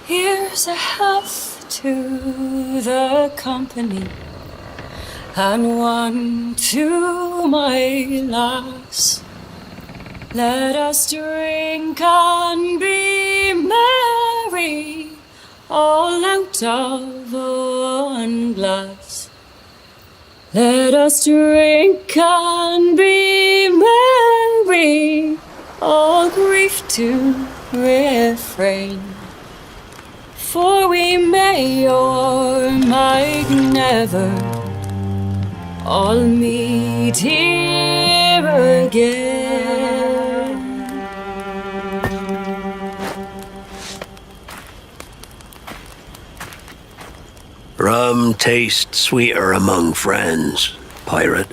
Here's a health to the company, and one to my lass. Let us drink and be merry, all out of one glass. Let us drink and be merry, all grief to refrain. For we may or might never all meet here again. Rum tastes sweeter among friends, pirate.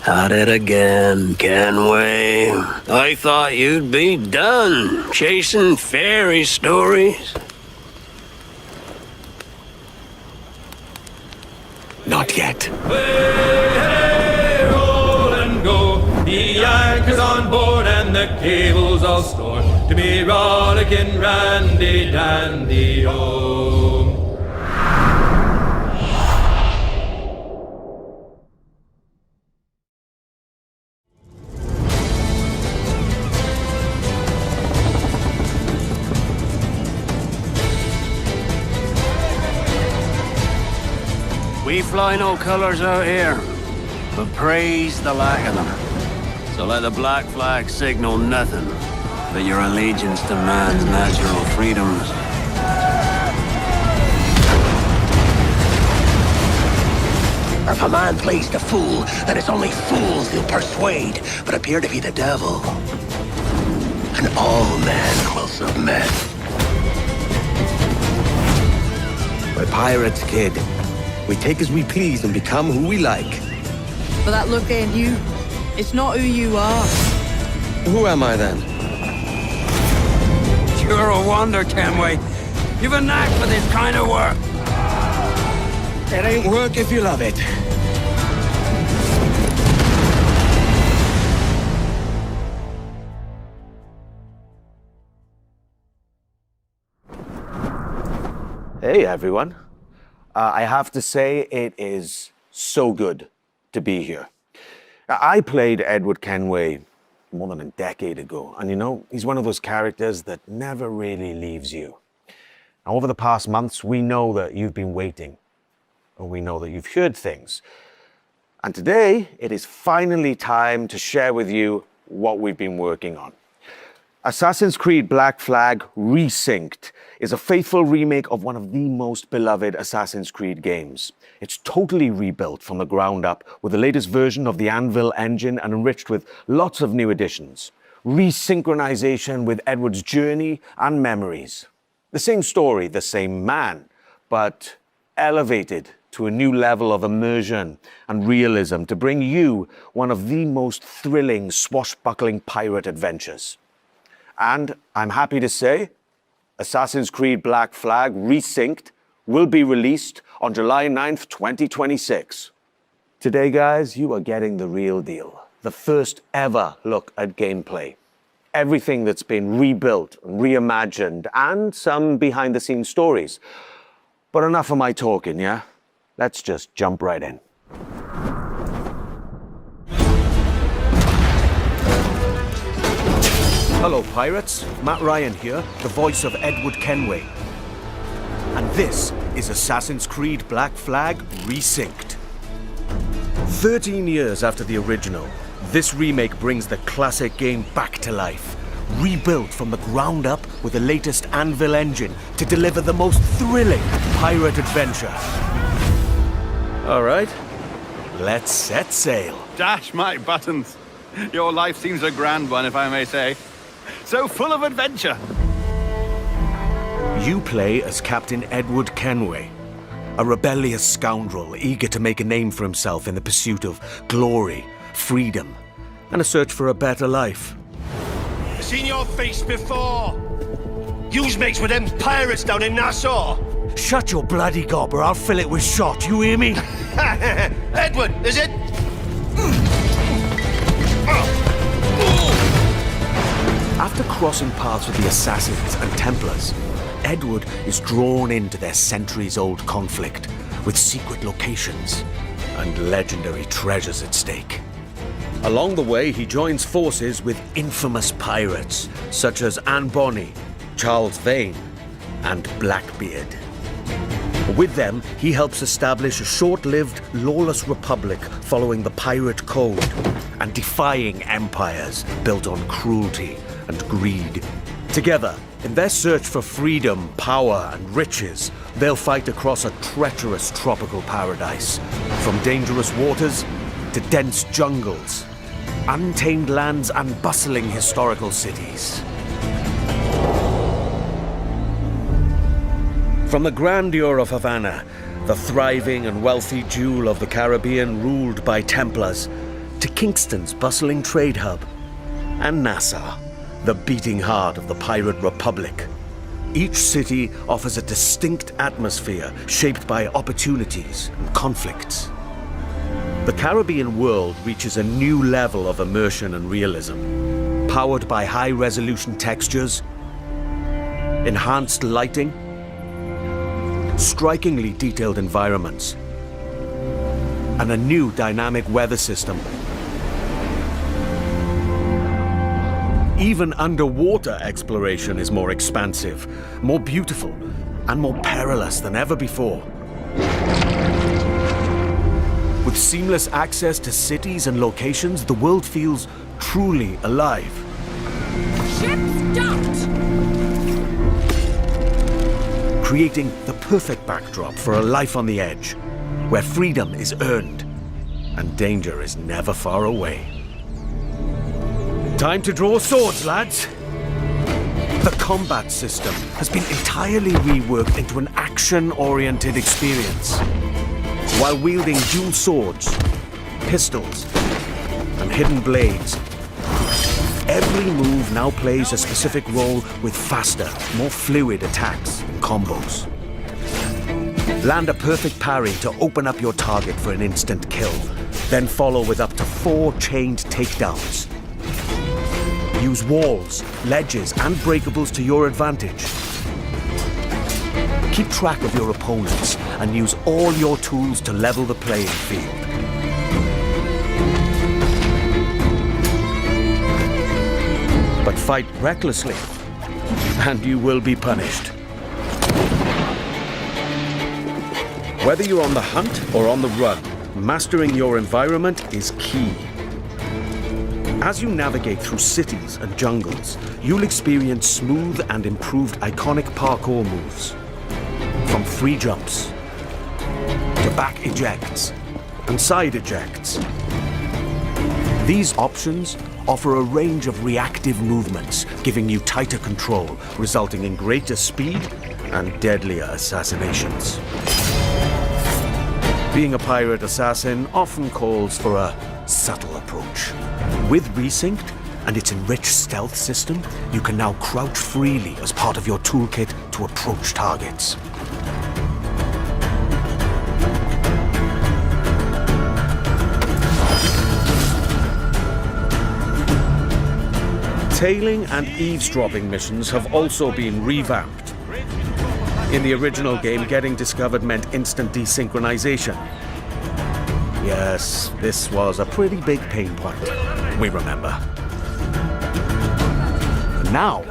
At it again, Kenway. I thought you'd be done chasing fairy stories. Not yet. Hey, roll and go. The anchor's on board and the cable's all stored to be rollicking randy dandy home. We fly no colors out here, but praise the lack of them. So let the black flag signal nothing but your allegiance to man's natural freedoms. If a man plays the fool, then it's only fools he'll persuade, but appear to be the devil. And all men will submit. We're pirates, kid. We take as we please and become who we like. But that look ain't you. It's not who you are. Who am I then? You're a wonder, Kenway. You've a knack for this kind of work. It ain't work if you love it. Hey, everyone. I have to say, it is so good to be here. I played Edward Kenway more than a decade ago, and you know, he's one of those characters that never really leaves you. Now, over the past months, we know that you've been waiting, and we know that you've heard things. And today, it is finally time to share with you what we've been working on. Assassin's Creed Black Flag Resynced is a faithful remake of one of the most beloved Assassin's Creed games. It's totally rebuilt from the ground up with the latest version of the Anvil engine and enriched with lots of new additions. Resynchronization with Edward's journey and memories. The same story, the same man, but elevated to a new level of immersion and realism to bring you one of the most thrilling swashbuckling pirate adventures. And I'm happy to say, Assassin's Creed Black Flag Resynced will be released on July 9th, 2026. Today, guys, you are getting the real deal. The first ever look at gameplay. Everything that's been rebuilt, reimagined, and some behind-the-scenes stories. But enough of my talking, yeah? Let's just jump right in. Hello, pirates. Matt Ryan here, the voice of Edward Kenway. And this is Assassin's Creed Black Flag Resynced. 13 years after the original, this remake brings the classic game back to life. Rebuilt from the ground up with the latest Anvil engine to deliver the most thrilling pirate adventure. All right, let's set sail. Dash my buttons. Your life seems a grand one, if I may say. So full of adventure. You play as Captain Edward Kenway, a rebellious scoundrel eager to make a name for himself in the pursuit of glory, freedom, and a search for a better life. I've seen your face before. Yous mates with them pirates down in Nassau. Shut your bloody gob or I'll fill it with shot, you hear me? Edward, is it? After crossing paths with the Assassins and Templars, Edward is drawn into their centuries-old conflict with secret locations and legendary treasures at stake. Along the way, he joins forces with infamous pirates such as Anne Bonny, Charles Vane, and Blackbeard. With them, he helps establish a short-lived, lawless republic following the pirate code and defying empires built on cruelty and greed. Together, in their search for freedom, power, and riches, they'll fight across a treacherous tropical paradise, from dangerous waters to dense jungles, untamed lands, and bustling historical cities. From the grandeur of Havana, the thriving and wealthy jewel of the Caribbean ruled by Templars, to Kingston's bustling trade hub, and Nassau, the beating heart of the Pirate Republic. Each city offers a distinct atmosphere shaped by opportunities and conflicts. The Caribbean world reaches a new level of immersion and realism, powered by high-resolution textures, enhanced lighting, strikingly detailed environments, and a new dynamic weather system. Even underwater exploration is more expansive, more beautiful, and more perilous than ever before. With seamless access to cities and locations, the world feels truly alive. Ship's docked! Creating the perfect backdrop for a life on the edge, where freedom is earned and danger is never far away. Time to draw swords, lads! The combat system has been entirely reworked into an action-oriented experience. While wielding dual swords, pistols, and hidden blades, every move now plays a specific role with faster, more fluid attacks and combos. Land a perfect parry to open up your target for an instant kill, then follow with up to 4 chained takedowns. Use walls, ledges, and breakables to your advantage. Keep track of your opponents and use all your tools to level the playing field. But fight recklessly, and you will be punished. Whether you're on the hunt or on the run, mastering your environment is key. As you navigate through cities and jungles, you'll experience smooth and improved iconic parkour moves. From free jumps, to back ejects, and side ejects. These options offer a range of reactive movements, giving you tighter control, resulting in greater speed and deadlier assassinations. Being a pirate assassin often calls for a subtle approach. With Resynced and its enriched stealth system, you can now crouch freely as part of your toolkit to approach targets. Tailing and eavesdropping missions have also been revamped. In the original game, getting discovered meant instant desynchronization. Yes, this was a pretty big pain point. We remember. But now,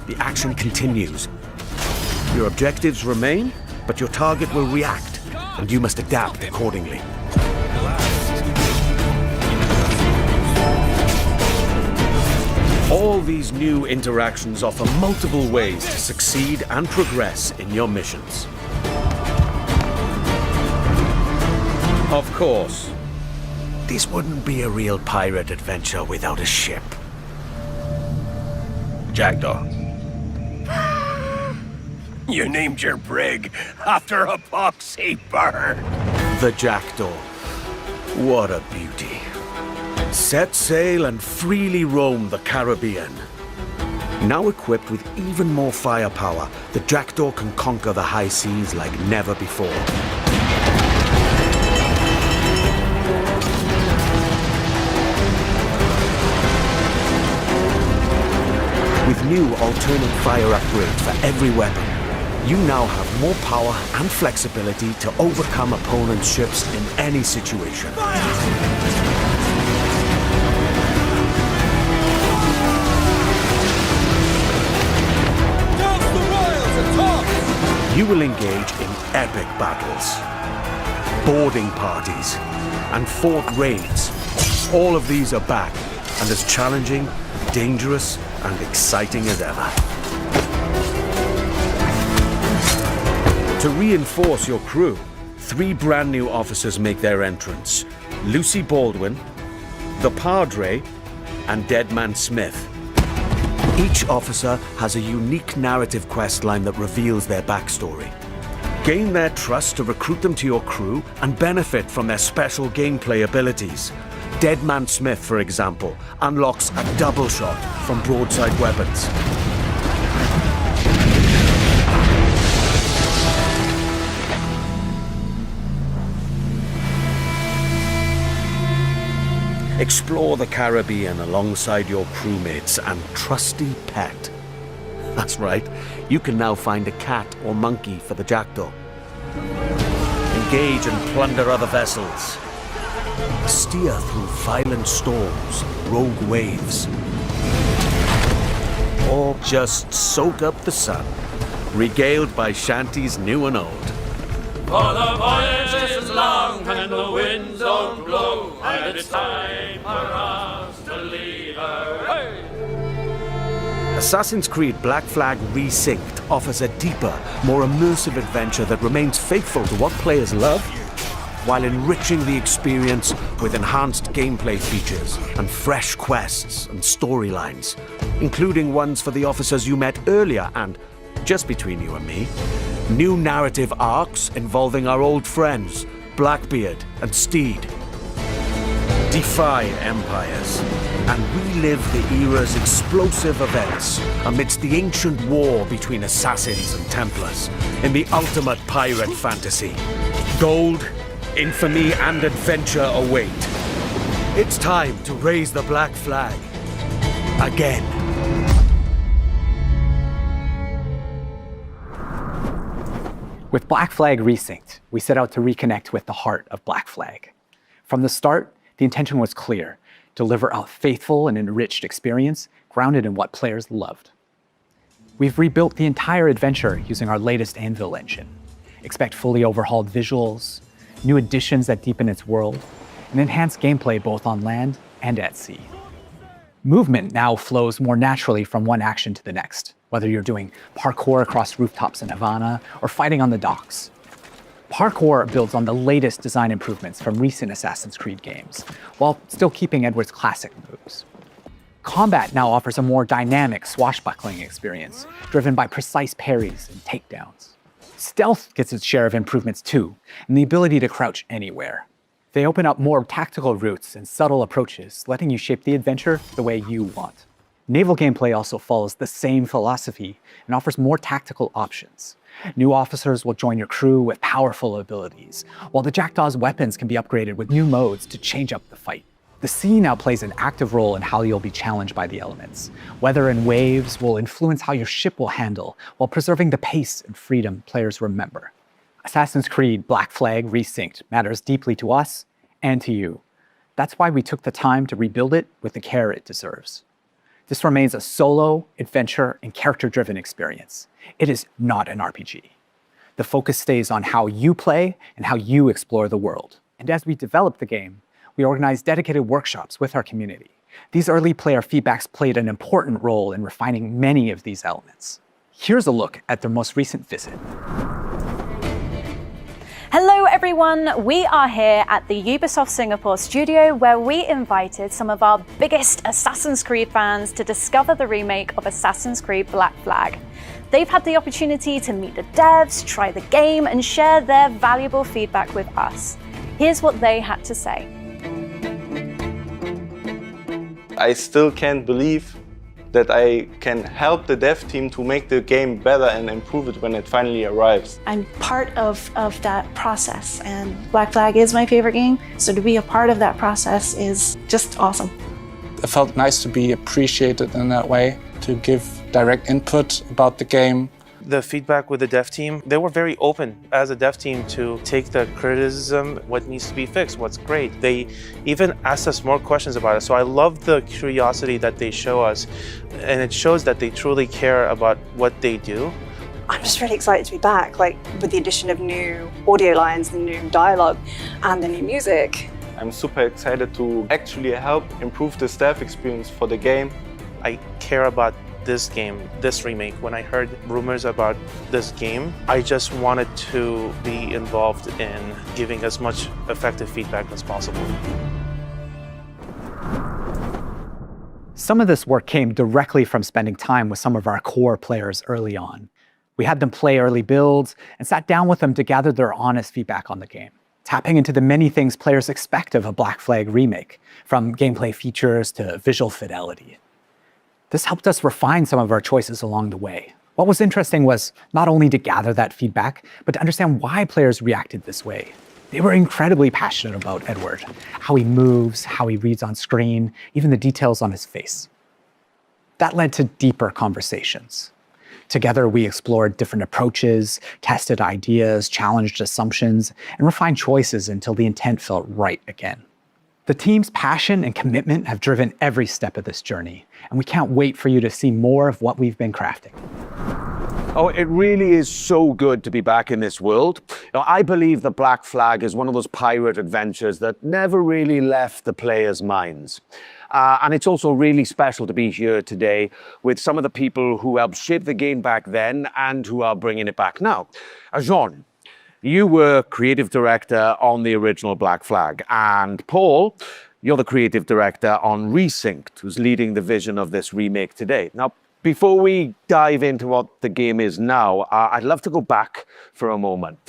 the action continues. Your objectives remain, but your target will react, and you must adapt accordingly. All these new interactions offer multiple ways to succeed and progress in your missions. Of course, this wouldn't be a real pirate adventure without a ship. Jackdaw. You named your brig after a poxy bird. The Jackdaw. What a beauty. Set sail and freely roam the Caribbean. Now equipped with even more firepower, the Jackdaw can conquer the high seas like never before. With new alternate fire upgrades for every weapon, you now have more power and flexibility to overcome opponents' ships in any situation. You will engage in epic battles, boarding parties, and fort raids. All of these are back and as challenging, dangerous, and exciting as ever. To reinforce your crew, 3 brand new officers make their entrance. Lucy Baldwin, the Padre, and Deadman Smith. Each officer has a unique narrative questline that reveals their backstory. Gain their trust to recruit them to your crew and benefit from their special gameplay abilities. Deadman Smith, for example, unlocks a double shot from broadside weapons. Explore the Caribbean alongside your crewmates and trusty pet. That's right, you can now find a cat or monkey for the Jackdaw. Engage and plunder other vessels. Steer through violent storms, rogue waves. Or just soak up the sun, regaled by shanties new and old. For the voyage is long and the winds don't blow, and it's time for us to leave her. Hey! Assassin's Creed Black Flag Resynced offers a deeper, more immersive adventure that remains faithful to what players love, while enriching the experience with enhanced gameplay features and fresh quests and storylines, including ones for the officers you met earlier and, just between you and me, new narrative arcs involving our old friends, Blackbeard and Steed. Defy empires and relive the era's explosive events amidst the ancient war between assassins and Templars in the ultimate pirate fantasy. Gold, infamy, and adventure await. It's time to raise the black flag again. With Black Flag Resynced, we set out to reconnect with the heart of Black Flag. From the start, the intention was clear: deliver a faithful and enriched experience grounded in what players loved. We've rebuilt the entire adventure using our latest Anvil engine. Expect fully overhauled visuals, new additions that deepen its world, and enhanced gameplay both on land and at sea. Movement now flows more naturally from one action to the next, whether you're doing parkour across rooftops in Havana or fighting on the docks. Parkour builds on the latest design improvements from recent Assassin's Creed games, while still keeping Edward's classic moves. Combat now offers a more dynamic swashbuckling experience, driven by precise parries and takedowns. Stealth gets its share of improvements too, and the ability to crouch anywhere. They open up more tactical routes and subtle approaches, letting you shape the adventure the way you want. Naval gameplay also follows the same philosophy and offers more tactical options. New officers will join your crew with powerful abilities, while the Jackdaw's weapons can be upgraded with new modes to change up the fight. The sea now plays an active role in how you'll be challenged by the elements. Weather and waves will influence how your ship will handle, while preserving the pace and freedom players remember. Assassin's Creed Black Flag Resynced matters deeply to us and to you. That's why we took the time to rebuild it with the care it deserves. This remains a solo, adventure, and character-driven experience. It is not an RPG. The focus stays on how you play and how you explore the world. And as we develop the game, we organize dedicated workshops with our community. These early player feedbacks played an important role in refining many of these elements. Here's a look at their most recent visit. Hello everyone, we are here at the Ubisoft Singapore studio where we invited some of our biggest Assassin's Creed fans to discover the remake of Assassin's Creed Black Flag. They've had the opportunity to meet the devs, try the game, and share their valuable feedback with us. Here's what they had to say. I still can't believe that I can help the dev team to make the game better and improve it when it finally arrives. I'm part of that process, and Black Flag is my favorite game, so to be a part of that process is just awesome. It felt nice to be appreciated in that way, to give direct input about the game. The feedback with the dev team, they were very open as a dev team to take the criticism, what needs to be fixed, what's great. They even asked us more questions about it. So I love the curiosity that they show us, and it shows that they truly care about what they do. I'm just really excited to be back, like with the addition of new audio lines, the new dialogue, and the new music. I'm super excited to actually help improve the staff experience for the game. I care about this game, this remake. When I heard rumors about this game, I just wanted to be involved in giving as much effective feedback as possible. Some of this work came directly from spending time with some of our core players early on. We had them play early builds and sat down with them to gather their honest feedback on the game, tapping into the many things players expect of a Black Flag remake, from gameplay features to visual fidelity. This helped us refine some of our choices along the way. What was interesting was not only to gather that feedback, but to understand why players reacted this way. They were incredibly passionate about Edward, how he moves, how he reads on screen, even the details on his face. That led to deeper conversations. Together, we explored different approaches, tested ideas, challenged assumptions, and refined choices until the intent felt right again. The team's passion and commitment have driven every step of this journey, and we can't wait for you to see more of what we've been crafting. Oh, it really is so good to be back in this world. I believe that Black Flag is one of those pirate adventures that never really left the players' minds. And it's also really special to be here today with some of the people who helped shape the game back then and who are bringing it back now. Jean, you were creative director on the original Black Flag, and Paul, you're the creative director on Resynced, who's leading the vision of this remake today. Now, before we dive into what the game is now, I'd love to go back for a moment.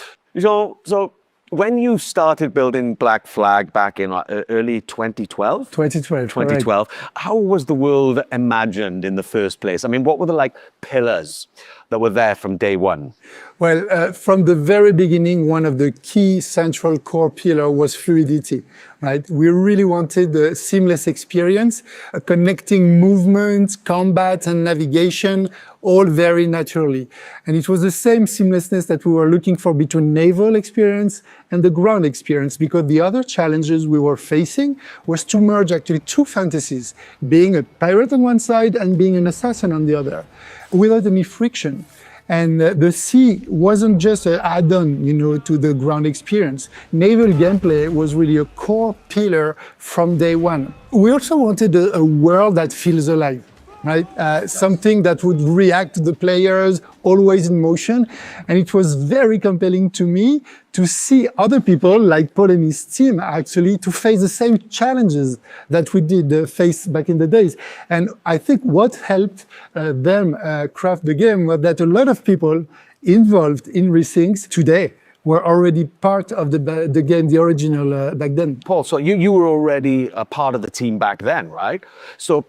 So when you started building Black Flag back in early 2012? 2012. How was the world imagined in the first place? I mean, what were the pillars that were there from day one? Well, from the very beginning, one of the key central core pillar was fluidity, right? We really wanted a seamless experience, connecting movement, combat, and navigation, all very naturally. And it was the same seamlessness that we were looking for between naval experience and the ground experience, because the other challenges we were facing was to merge actually two fantasies, being a pirate on one side and being an assassin on the other, without any friction. And the sea wasn't just an add-on, to the ground experience. Naval gameplay was really a core pillar from day one. We also wanted a world that feels alive, right? Something that would react to the players, always in motion. And it was very compelling to me to see other people like Paul and his team actually to face the same challenges that we did face back in the days. And I think what helped them craft the game was that a lot of people involved in Resynced today were already part of the game, the original back then. Paul, so you were already a part of the team back then, right? So,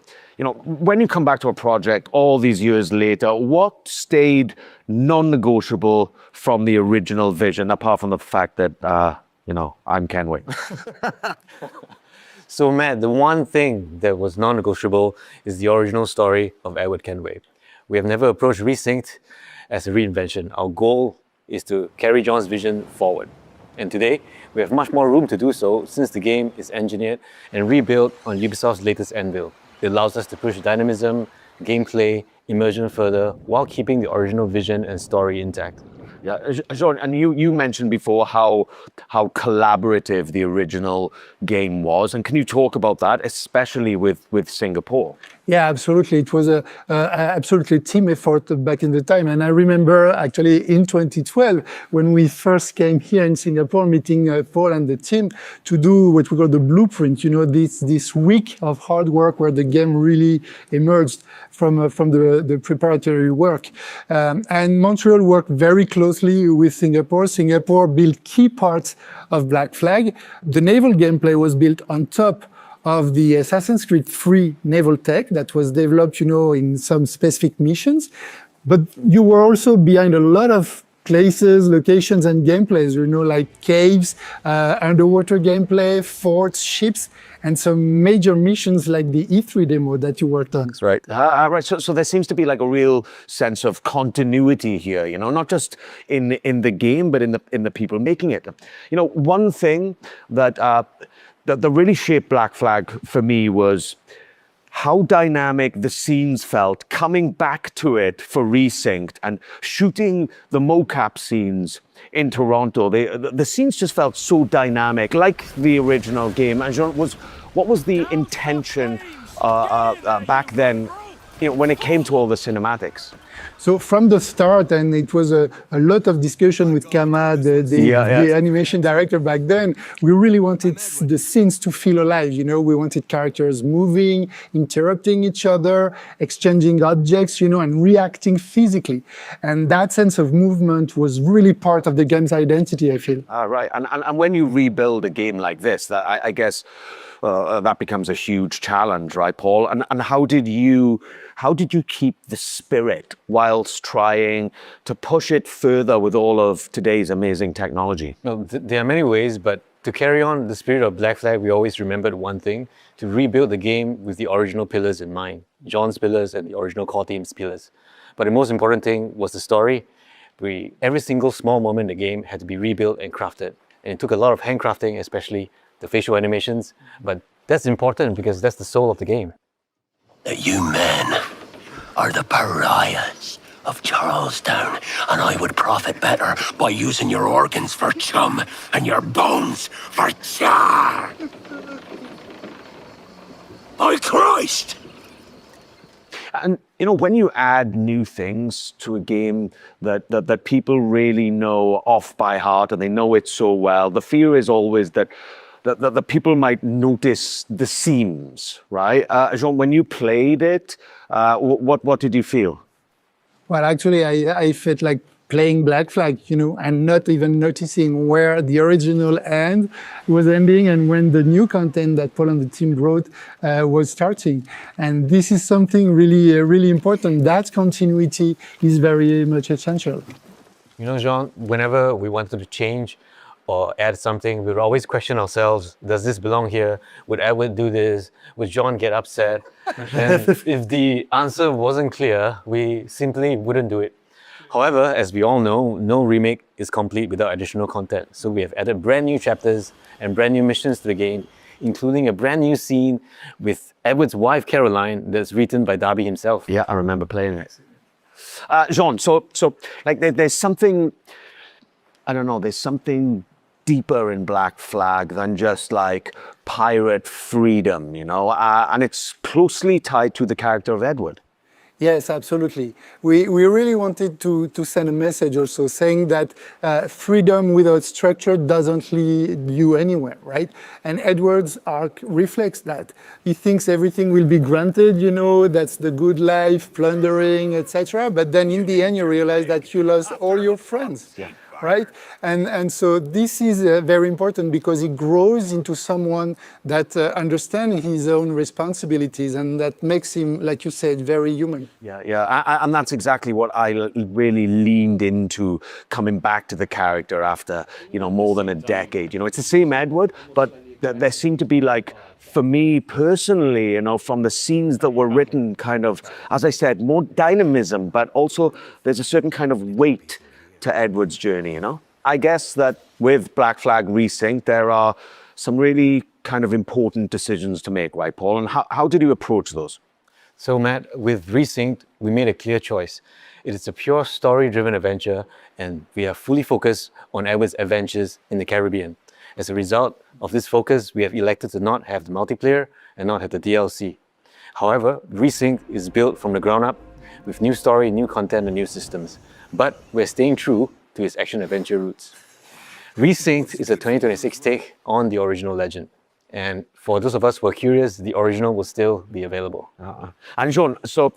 when you come back to a project all these years later, what stayed non-negotiable from the original vision, apart from the fact that, I'm Kenway? So, Matt, the one thing that was non-negotiable is the original story of Edward Kenway. We have never approached Resynced as a reinvention. Our goal is to carry John's vision forward. And today, we have much more room to do so since the game is engineered and rebuilt on Ubisoft's latest Anvil. It allows us to push dynamism, gameplay, immersion further, while keeping the original vision and story intact. Yeah, Jean, and you mentioned before how collaborative the original game was, and can you talk about that, especially with Singapore? Yeah, absolutely. It was a absolutely team effort back in the time. And I remember actually in 2012, when we first came here in Singapore, meeting Paul and the team to do what we call the blueprint, this week of hard work where the game really emerged from the preparatory work. And Montreal worked very closely with Singapore. Singapore built key parts of Black Flag. The naval gameplay was built on top of the Assassin's Creed 3 naval tech that was developed, in some specific missions. But you were also behind a lot of places, locations, and gameplays, like caves, underwater gameplay, forts, ships, and some major missions like the E3 demo that you worked on. That's right. Right. So there seems to be like a real sense of continuity here, not just in the game, but in the people making it. One thing that really shaped Black Flag for me was how dynamic the scenes felt coming back to it for Resynced and shooting the mocap scenes in Toronto. The scenes just felt so dynamic, like the original game. And what was the intention back then, when it came to all the cinematics? So from the start, and it was a lot of discussion with Kama, the animation director back then, we really wanted the scenes to feel alive. We wanted characters moving, interrupting each other, exchanging objects, and reacting physically. And that sense of movement was really part of the game's identity, I feel. Right. And when you rebuild a game like this, I guess that becomes a huge challenge, right, Paul? And how did you keep the spirit whilst trying to push it further with all of today's amazing technology? Well, there are many ways, but to carry on the spirit of Black Flag, we always remembered one thing: to rebuild the game with the original pillars in mind, John's pillars and the original core team's pillars. But the most important thing was the story. Every single small moment in the game had to be rebuilt and crafted. And it took a lot of handcrafting, especially the facial animations, but that's important because that's the soul of the game. That you men are the pariahs of Charlestown, and I would profit better by using your organs for chum and your bones for char. By Christ! And when you add new things to a game that people really know off by heart and they know it so well, the fear is always that the people might notice the seams, right? Jean, when you played it, what did you feel? Well, actually, I felt like playing Black Flag, and not even noticing where the original end was ending and when the new content that Paul and the team wrote was starting. And this is something really important. That continuity is very much essential. Jean, whenever we wanted to change or add something, we would always question ourselves, does this belong here? Would Edward do this? Would John get upset? And if the answer wasn't clear, we simply wouldn't do it. However, as we all know, no remake is complete without additional content. So we have added brand new chapters and brand new missions to the game, including a brand new scene with Edward's wife, Caroline, that's written by Darby himself. Yeah, I remember playing it. Jean, so like there's something, I don't know, there's something deeper in Black Flag than just like pirate freedom, and it's closely tied to the character of Edward. Yes, absolutely. We really wanted to send a message also saying that freedom without structure doesn't lead you anywhere, right? And Edward's arc reflects that. He thinks everything will be granted, that's the good life, plundering, etc. But then in the end, you realize that you lost all your friends. Yeah. Right? And so this is very important because he grows into someone that understands his own responsibilities and that makes him, like you said, very human. Yeah. And that's exactly what I really leaned into coming back to the character after, more than a decade. It's the same Edward, but there seemed to be for me personally, from the scenes that were written kind of, as I said, more dynamism, but also there's a certain kind of weight to Edward's journey, I guess that with Black Flag Resynced, there are some really kind of important decisions to make, right, Paul? And how did you approach those? So, Matt, with Resynced, we made a clear choice. It is a pure story-driven adventure, and we are fully focused on Edward's adventures in the Caribbean. As a result of this focus, we have elected to not have the multiplayer and not have the DLC. However, Resynced is built from the ground up with new story, new content, and new systems. But we're staying true to its action-adventure roots. Resynced is a 2026 take on the original legend. And for those of us who are curious, the original will still be available. And Jean, so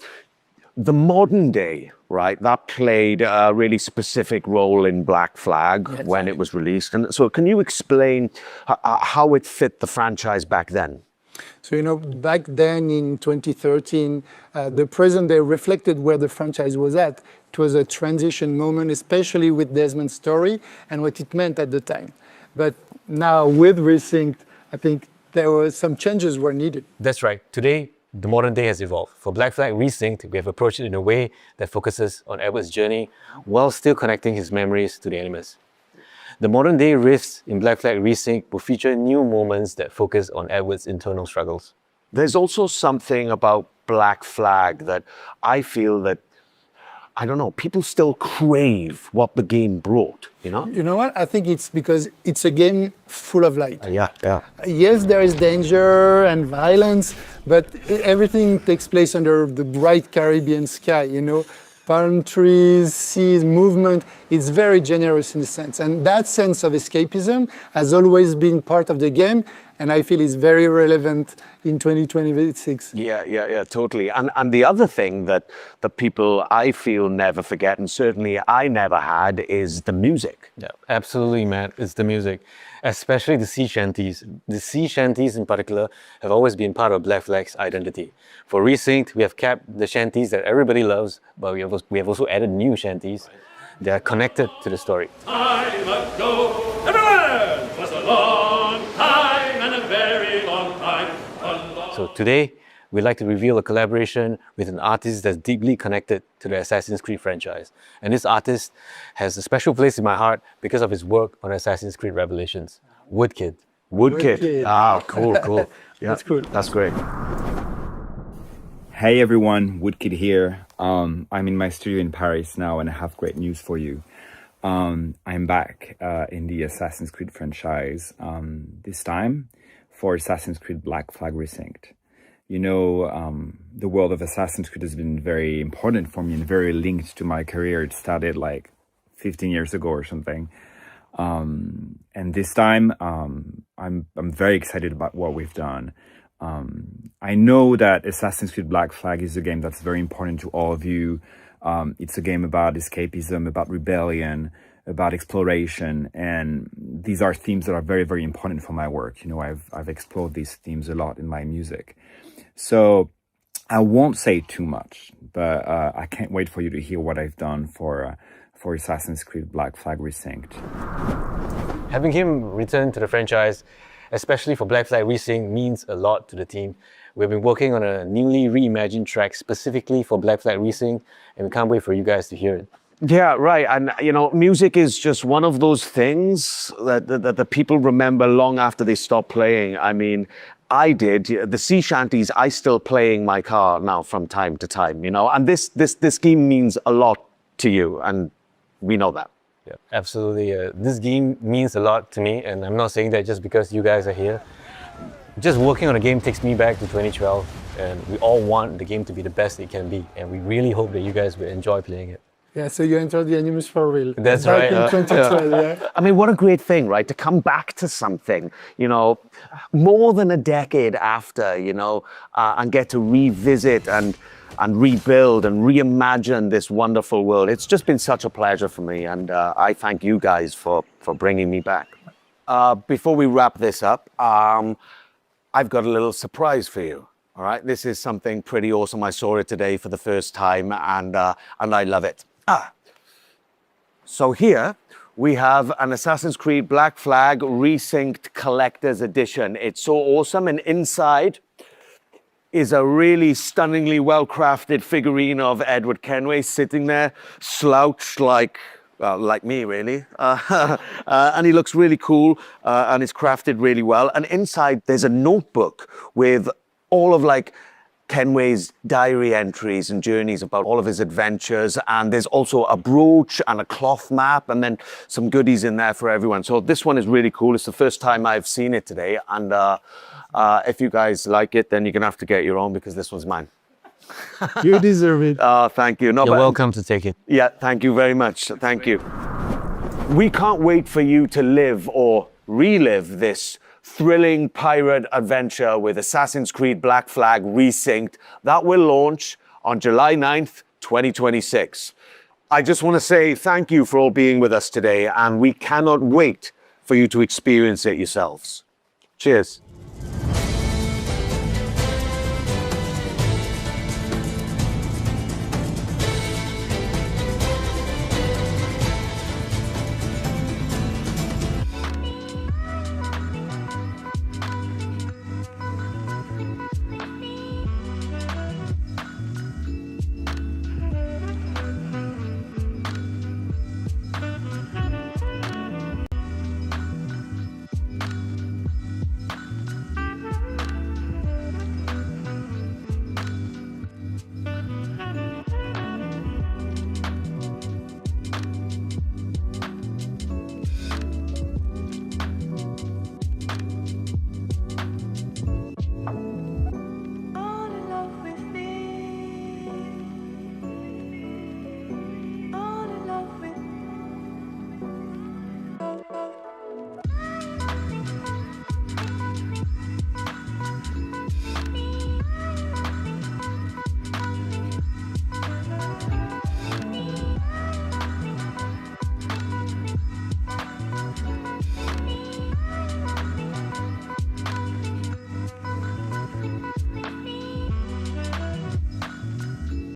the modern day, right, that played a really specific role in Black Flag when it was released. And so can you explain how it fit the franchise back then? So, back then in 2013, the present day reflected where the franchise was at. It was a transition moment, especially with Desmond's story and what it meant at the time. But now with Resynced, I think there were some changes were needed. That's right. Today, the modern day has evolved. For Black Flag Resynced, we have approached it in a way that focuses on Edward's journey while still connecting his memories to the Animus. The modern day rifts in Black Flag Resynced will feature new moments that focus on Edward's internal struggles. There's also something about Black Flag that I feel that, I don't know, people still crave what the game brought, You know what? I think it's because it's a game full of light. Yeah. Yes, there is danger and violence, but everything takes place under the bright Caribbean sky, palm trees, seas, movement. It's very generous in a sense. And that sense of escapism has always been part of the game, and I feel it's very relevant in 2026. Yeah, totally. And the other thing that the people, I feel, never forget, and certainly I never had, is the music. Yeah, absolutely, Matt. It's the music, especially the sea shanties. The sea shanties in particular have always been part of Black Flag's identity. For Resynced, we have kept the shanties that everybody loves, but we have also added new shanties that are connected to the story. Time ago, everywhere was a long time and a very long time. So today, we'd like to reveal a collaboration with an artist that's deeply connected to the Assassin's Creed franchise. And this artist has a special place in my heart because of his work on Assassin's Creed Revelations. Woodkid. Woodkid. Ah, cool. Yeah, that's cool. That's great. Hey everyone, Woodkid here. I'm in my studio in Paris now and I have great news for you. I'm back in the Assassin's Creed franchise, this time for Assassin's Creed Black Flag Resynced. The world of Assassin's Creed has been very important for me and very linked to my career. It started like 15 years ago or something. And this time, I'm very excited about what we've done. I know that Assassin's Creed Black Flag is a game that's very important to all of you. It's a game about escapism, about rebellion, about exploration, and these are themes that are very, very important for my work. You know, I've explored these themes a lot in my music. So I won't say too much, but I can't wait for you to hear what I've done for Assassin's Creed Black Flag Resynced. Having him return to the franchise, especially for Black Flag Resynced, means a lot to the team. We've been working on a newly reimagined track specifically for Black Flag Resynced, and we can't wait for you guys to hear it. Yeah, right. And, you know, music is just one of those things that the people remember long after they stop playing. I mean, I did. The sea shanties, I still play in my car now from time to time, you know, and this game means a lot to you, and we know that. Yeah, absolutely. This game means a lot to me, and I'm not saying that just because you guys are here. Just working on a game takes me back to 2012, and we all want the game to be the best it can be, and we really hope that you guys will enjoy playing it. Yeah, so you entered the Animus for real. That's back right. in 2012, yeah. I mean, what a great thing, right? To come back to something, you know, more than a decade after, you know, and get to revisit and rebuild and reimagine this wonderful world. It's just been such a pleasure for me, and I thank you guys for bringing me back. Before we wrap this up, I've got a little surprise for you. All right, this is something pretty awesome. I saw it today for the first time, and I love it. So here we have an Assassin's Creed Black Flag Resynced Collector's Edition. It's so awesome, and inside is a really stunningly well-crafted figurine of Edward Kenway sitting there, slouched like me, really. And he looks really cool, and it's crafted really well. And inside, there's a notebook with all of like Kenway's diary entries and journeys about all of his adventures. And there's also a brooch and a cloth map, and then some goodies in there for everyone. So this one is really cool. It's the first time I've seen it today. And if you guys like it, then you're gonna have to get your own, because this one's mine. You deserve it. Oh, thank you. No, You're welcome to take it. Yeah, thank you very much. Thank you. We can't wait for you to live or relive this thrilling pirate adventure with Assassin's Creed Black Flag Resynced that will launch on July 9th, 2026. I just want to say thank you for all being with us today, and we cannot wait for you to experience it yourselves. Cheers.